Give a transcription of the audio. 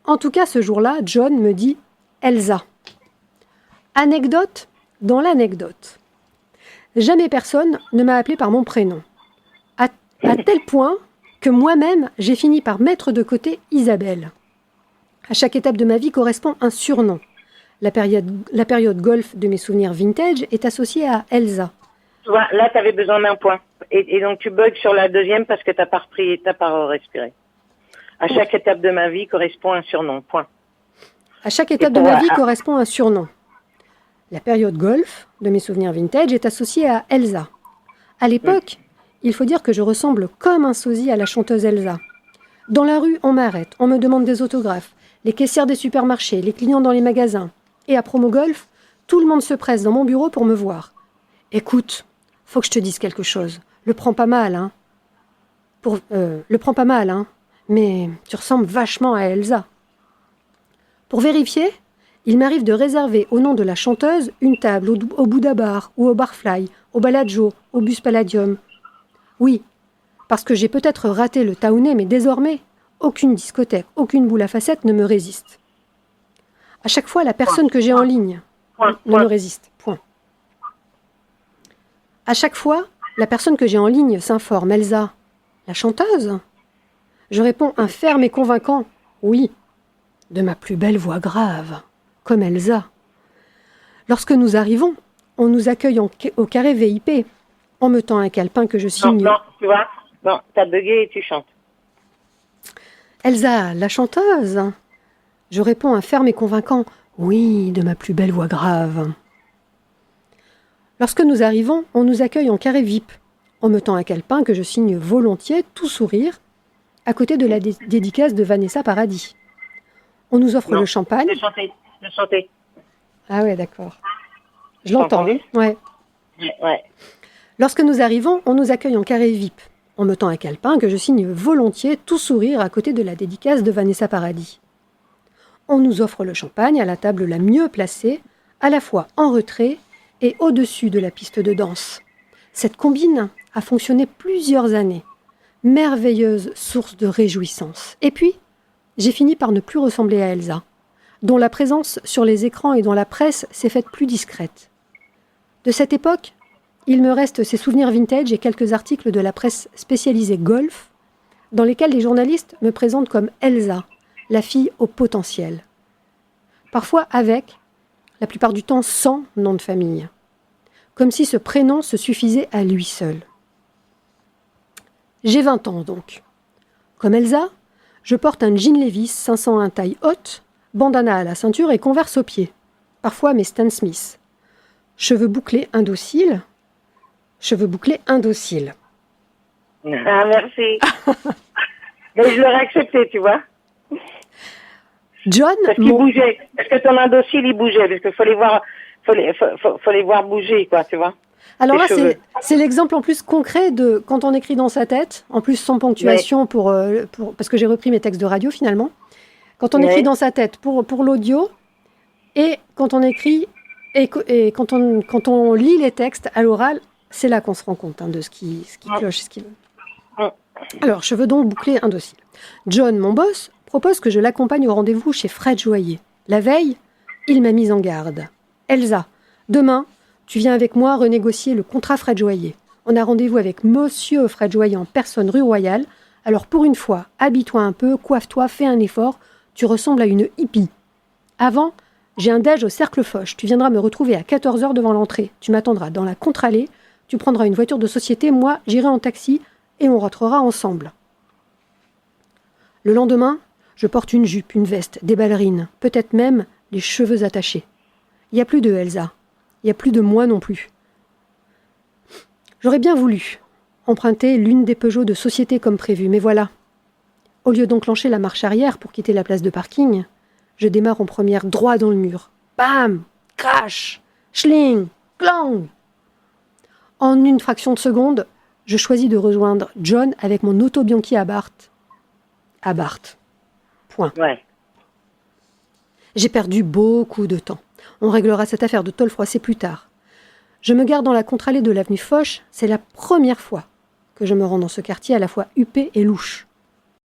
En tout cas, ce jour-là, John me dit « Elsa ». Anecdote dans l'anecdote. Jamais personne ne m'a appelé par mon prénom. À tel point que moi-même, j'ai fini par mettre de côté Isabelle. À chaque étape de ma vie correspond un surnom. La période golf de mes souvenirs vintage est associée à Elsa. Tu vois, là, tu avais besoin d'un point. Et donc, tu bugs sur la deuxième parce que tu n'as pas repris, tu n'as pas respiré. À chaque étape de ma vie correspond un surnom, point. À chaque étape de ma vie correspond un surnom. La période golf de mes souvenirs vintage est associée à Elsa. À l'époque, il faut dire que je ressemble comme un sosie à la chanteuse Elsa. Dans la rue, on m'arrête, on me demande des autographes. Les caissières des supermarchés, les clients dans les magasins. Et à Promo Golf, tout le monde se presse dans mon bureau pour me voir. Écoute, faut que je te dise quelque chose. Le prends pas mal, hein. Mais tu ressembles vachement à Elsa. Pour vérifier, il m'arrive de réserver au nom de la chanteuse une table au Bouddha Bar ou au Barfly, au Bellagio, au Bus Palladium. Oui, parce que j'ai peut-être raté le Taouné, mais désormais, aucune discothèque, aucune boule à facettes ne me résiste. À chaque fois, la personne que j'ai en ligne ne me résiste. Point. À chaque fois, la personne que j'ai en ligne s'informe. Elsa, la chanteuse ? Je réponds un ferme et convaincant « Oui », de ma plus belle voix grave, comme Elsa. Lorsque nous arrivons, on nous accueille au carré VIP. On me tend un calepin que je signe. Non, tu vois, non, t'as bugué et tu chantes. Elsa, la chanteuse ? Je réponds un ferme et convaincant « Oui », de ma plus belle voix grave. Lorsque nous arrivons, on nous accueille en carré VIP. On me tend un calepin que je signe volontiers, tout sourire, à côté de la dédicace de Vanessa Paradis. On nous offre le champagne. De chanter. Ah ouais, d'accord. Je l'entends. Ouais. Ouais. Lorsque nous arrivons, on nous accueille en carré VIP. On me tend un calepin que je signe volontiers, tout sourire, à côté de la dédicace de Vanessa Paradis. On nous offre le champagne à la table la mieux placée, à la fois en retrait et au-dessus de la piste de danse. Cette combine a fonctionné plusieurs années. Merveilleuse source de réjouissance. Et puis, j'ai fini par ne plus ressembler à Elsa, dont la présence sur les écrans et dans la presse s'est faite plus discrète. De cette époque, il me reste ces souvenirs vintage et quelques articles de la presse spécialisée golf, dans lesquels les journalistes me présentent comme Elsa, la fille au potentiel. Parfois avec, la plupart du temps sans nom de famille. Comme si ce prénom se suffisait à lui seul. J'ai 20 ans donc. Comme Elsa, je porte un jean Levi's 501 taille haute, bandana à la ceinture et Converse aux pieds. Parfois mes Stan Smith. Cheveux bouclés indociles. Ah, merci. Mais je l'aurais accepté, tu vois. John, parce qu'il bougeait. Parce que ton indocile, il bougeait. Parce qu'il faut les voir bouger, quoi, tu vois. Alors là, c'est l'exemple en plus concret de quand on écrit dans sa tête, en plus sans ponctuation parce que j'ai repris mes textes de radio finalement. Quand on écrit dans sa tête pour l'audio et quand on écrit et quand on lit les textes à l'oral, c'est là qu'on se rend compte de ce qui cloche, ce qui veut. Alors, cheveux donc bouclés indociles. John, mon boss, propose que je l'accompagne au rendez-vous chez Fred Joyer. La veille, il m'a mise en garde. Elsa, demain, tu viens avec moi renégocier le contrat Fred Joyer. On a rendez-vous avec Monsieur Fred Joyer en personne rue Royale. Alors pour une fois, habille-toi un peu, coiffe-toi, fais un effort. Tu ressembles à une hippie. Avant, j'ai un déj au Cercle Foch. Tu viendras me retrouver à 14h devant l'entrée. Tu m'attendras dans la contre-allée. Tu prendras une voiture de société. Moi, j'irai en taxi et on rentrera ensemble. Le lendemain, je porte une jupe, une veste, des ballerines, peut-être même les cheveux attachés. Il n'y a plus de Elsa. Il n'y a plus de moi non plus. J'aurais bien voulu emprunter l'une des Peugeot de société comme prévu, mais voilà. Au lieu d'enclencher la marche arrière pour quitter la place de parking, je démarre en première droit dans le mur. Bam! Crash! Schling! Clang! En une fraction de seconde, je choisis de rejoindre John avec mon auto Bianchi Abarth. Abarth. Point. Ouais. J'ai perdu beaucoup de temps. On réglera cette affaire de tôle froissée plus tard. Je me gare dans la contre-allée de l'avenue Foch. C'est la première fois que je me rends dans ce quartier à la fois huppé et louche.